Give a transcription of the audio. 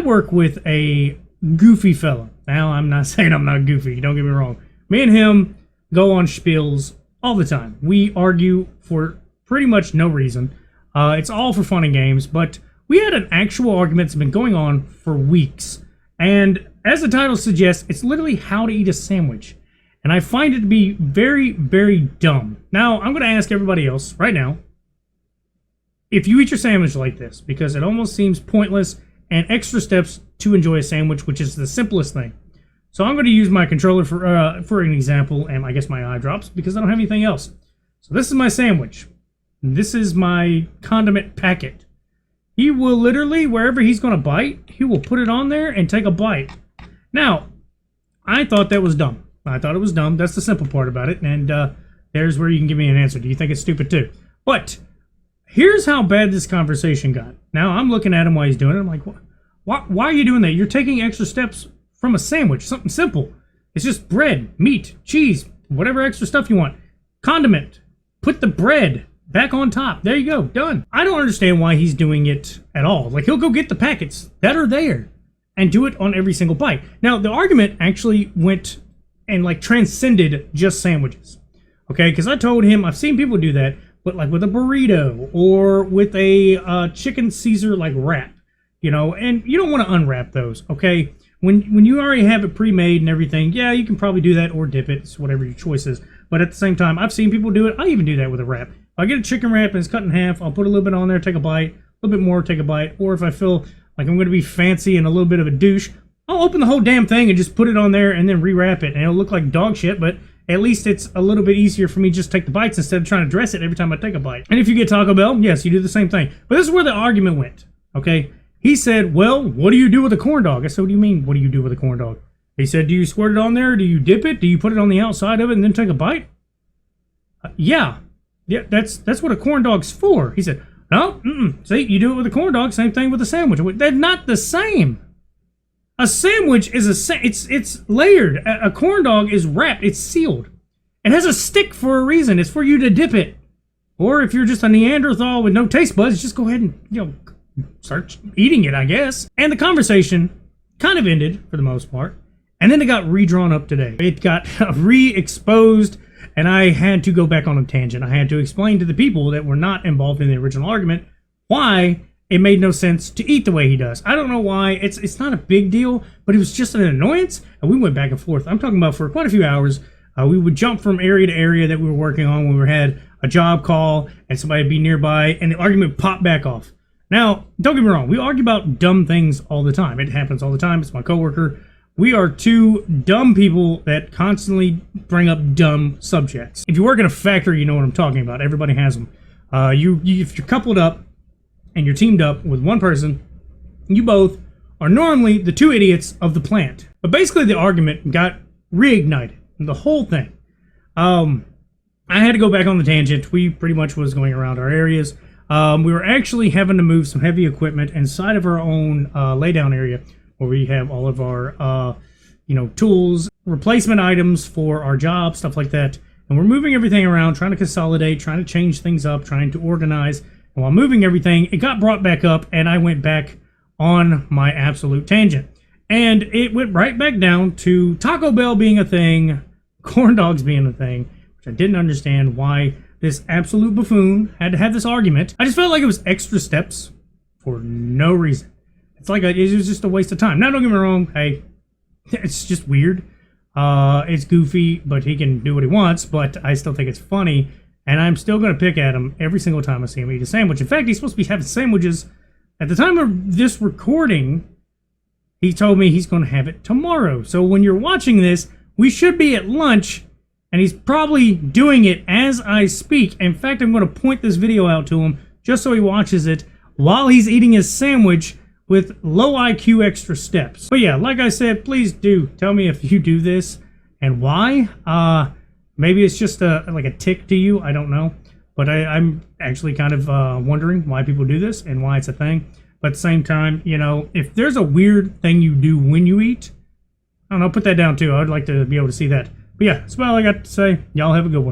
I work with a goofy fella. Now, I'm not saying I'm not goofy, don't get me wrong. Me and him go on spiels all the time. We argue for pretty much no reason. It's all for fun and games, but we had an actual argument that's been going on for weeks. And as the title suggests, it's literally how to eat a sandwich. And I find it to be very, very dumb. Now, I'm going to ask everybody else right now, if you eat your sandwich like this, because it almost seems pointless and extra steps to enjoy a sandwich, which is the simplest thing. So I'm going to use my controller for an example, and I guess my eye drops because I don't have anything else. So this is my sandwich. This is my condiment packet. He will literally, wherever he's going to bite, he will put it on there and take a bite. Now, I thought that was dumb. I thought it was dumb. That's the simple part about it, and there's where you can give me an answer. Do you think it's stupid too? But here's how bad this conversation got. Now, I'm looking at him while he's doing it. I'm like, why are you doing that? You're taking extra steps from a sandwich, something simple. It's just bread, meat, cheese, whatever extra stuff you want. Condiment. Put the bread back on top. There you go. Done. I don't understand why he's doing it at all. Like, he'll go get the packets that are there and do it on every single bite. Now, the argument actually went and like transcended just sandwiches. Okay, because I told him, I've seen people do that, but like with a burrito or with a chicken Caesar like wrap, you know, and you don't want to unwrap those, okay? When you already have it pre-made and everything, yeah, you can probably do that or dip it. It's whatever your choice is. But at the same time, I've seen people do it. I even do that with a wrap. If I get a chicken wrap and it's cut in half, I'll put a little bit on there, take a bite, a little bit more, take a bite. Or if I feel like I'm going to be fancy and a little bit of a douche, I'll open the whole damn thing and just put it on there and then rewrap it. And it'll look like dog shit, but at least it's a little bit easier for me just to take the bites instead of trying to dress it every time I take a bite. And if you get Taco Bell, yes, you do the same thing. But this is where the argument went, okay? He said, well, what do you do with a corn dog? I said, what do you mean, what do you do with a corn dog? He said, do you squirt it on there? Do you dip it? Do you put it on the outside of it and then take a bite? Yeah, that's what a corn dog's for. He said, no, see, you do it with a corn dog, same thing with a sandwich. They're not the same. A sandwich is it's layered. A corn dog is wrapped, it's sealed. It has a stick for a reason. It's for you to dip it. Or if you're just a Neanderthal with no taste buds, just go ahead and, you know, start eating it, I guess. And the conversation kind of ended for the most part. And then it got redrawn up today. It got re-exposed, and I had to go back on a tangent. I had to explain to the people that were not involved in the original argument why it made no sense to eat the way he does. I don't know why. It's not a big deal, but it was just an annoyance, and we went back and forth. I'm talking about for quite a few hours. We would jump from area to area that we were working on when we had a job call and somebody would be nearby, and the argument popped back off. Now, don't get me wrong. We argue about dumb things all the time. It happens all the time. It's my coworker. We are two dumb people that constantly bring up dumb subjects. If you work in a factory, you know what I'm talking about. Everybody has them. If you're coupled up and you're teamed up with one person, you both are normally the two idiots of the plant. But basically, the argument got reignited. The whole thing. I had to go back on the tangent. We pretty much was going around our areas. We were actually having to move some heavy equipment inside of our own laydown area where we have all of our, tools, replacement items for our job, stuff like that. And we're moving everything around, trying to consolidate, trying to change things up, trying to organize. And while moving everything, it got brought back up, and I went back on my absolute tangent. And it went right back down to Taco Bell being a thing, corn dogs being a thing, which I didn't understand why this absolute buffoon had to have this argument. I just felt like it was extra steps for no reason. It's like it was just a waste of time. Now, don't get me wrong. Hey, it's just weird. It's goofy, but he can do what he wants. But I still think it's funny, and I'm still going to pick at him every single time I see him eat a sandwich. In fact, he's supposed to be having sandwiches at the time of this recording. He told me he's going to have it tomorrow. So when you're watching this, we should be at lunch, and he's probably doing it as I speak. In fact, I'm going to point this video out to him just so he watches it while he's eating his sandwich with low IQ extra steps. But yeah, like I said, please do tell me if you do this and why. Maybe it's just like a tick to you. I don't know. But I'm actually kind of wondering why people do this and why it's a thing. But at the same time, you know, if there's a weird thing you do when you eat, I don't know, put that down too. I'd like to be able to see that. But yeah, that's about all I got to say. Y'all have a good one.